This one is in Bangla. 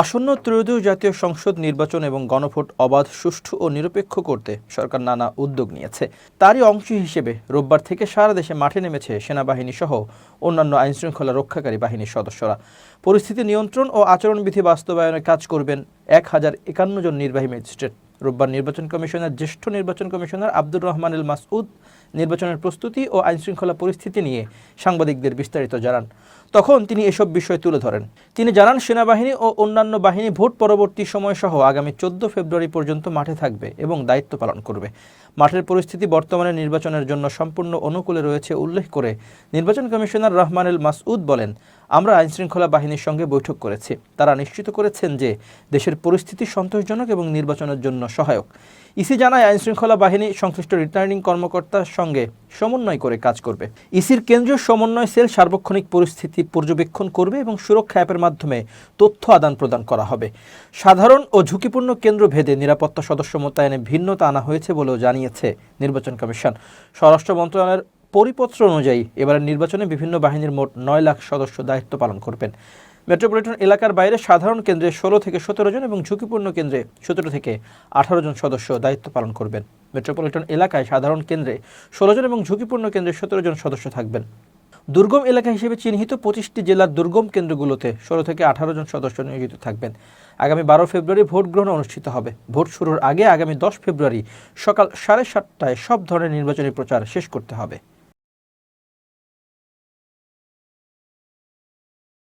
আসন্ন ত্রয়োদশ জাতীয় সংসদ নির্বাচন এবং গণভোট অবাধ, সুষ্ঠু ও নিরপেক্ষ করতে সরকার নানা উদ্যোগ নিয়েছে। তারই অংশ হিসেবে রোববার থেকে সারা দেশে মাঠে নেমেছে সেনাবাহিনী সহ অন্যান্য আইনশৃঙ্খলা রক্ষাকারী বাহিনীর সদস্যরা। পরিস্থিতি নিয়ন্ত্রণ ও আচরণবিধি বাস্তবায়নে কাজ করবেন 1051 জন নির্বাহী ম্যাজিস্ট্রেট। রোববার নির্বাচন কমিশনের জ্যেষ্ঠ নির্বাচন কমিশনার আব্দুর রহমান এল মাসউদ নির্বাচনের প্রস্তুতি ও আইনশৃঙ্খলা পরিস্থিতি নিয়ে সাংবাদিকদের বিস্তারিত জানান। তখন তিনি এসব বিষয় তুলে ধরেন। তিনি জানান, সেনাবাহিনী ও অন্যান্য বাহিনী ভোট পরবর্তী সময় সহ আগামী 14 ফেব্রুয়ারি পর্যন্ত মাঠে থাকবে এবং দায়িত্ব পালন করবে। মাঠের পরিস্থিতি বর্তমানে নির্বাচনের জন্য সম্পূর্ণ অনুকূলে রয়েছে উল্লেখ করে নির্বাচন কমিশনার রহমান এল মাসউদ বলেন, আমরা আইনশৃঙ্খলা বাহিনীর সঙ্গে বৈঠক করেছি। তারা নিশ্চিত করেছেন যে দেশের পরিস্থিতি সন্তোষজনক এবং নির্বাচনের জন্য সহায়ক। ইসি জানায়, আইনশৃঙ্খলা বাহিনী সংশ্লিষ্ট রিটার্নিং কর্মকর্তার সঙ্গে সমন্বয় করে কাজ করবে। ইসির কেন্দ্রীয় সমন্বয় সেল সার্বক্ষণিক পরিস্থিতি পর্যবেক্ষণ করবে এবং সুরক্ষা অ্যাপের মাধ্যমে তথ্য আদান প্রদান করা হবে। সাধারণ ও ঝুঁকিপূর্ণ কেন্দ্র ভেদে নিরাপত্তা সদস্য মোতায়েনে ভিন্নতা আনা হয়েছে বলেও জানিয়েছে নির্বাচন কমিশন। স্বরাষ্ট্র মন্ত্রণালয়ের পরিপত্র অনুযায়ী এবারের নির্বাচনে বিভিন্ন বাহিনীর মোট 9 লাখ সদস্য দায়িত্ব পালন করবেন। মেট্রোপলিটন এলাকার বাইরে সাধারণ কেন্দ্রে 16 থেকে 17 জন এবং ঝুঁকিপূর্ণ কেন্দ্রে 17 থেকে 18 জন সদস্য দায়িত্ব পালন করবেন। মেট্রোপলিটন এলাকায় সাধারণ কেন্দ্রে 16 জন এবং ঝুঁকিপূর্ণ কেন্দ্রে 17 জন সদস্য থাকবেন। দুর্গম এলাকা হিসেবে চিহ্নিত 25টি জেলার দুর্গম কেন্দ্রগুলোতে 16 থেকে 18 জন সদস্য নিয়োজিত থাকবেন। আগামী 12 ফেব্রুয়ারি ভোট গ্রহণ অনুষ্ঠিত হবে। ভোট শুরুর আগে আগামী 10 ফেব্রুয়ারি সকাল 7:30টায় সব ধরনের নির্বাচনী প্রচার শেষ করতে হবে।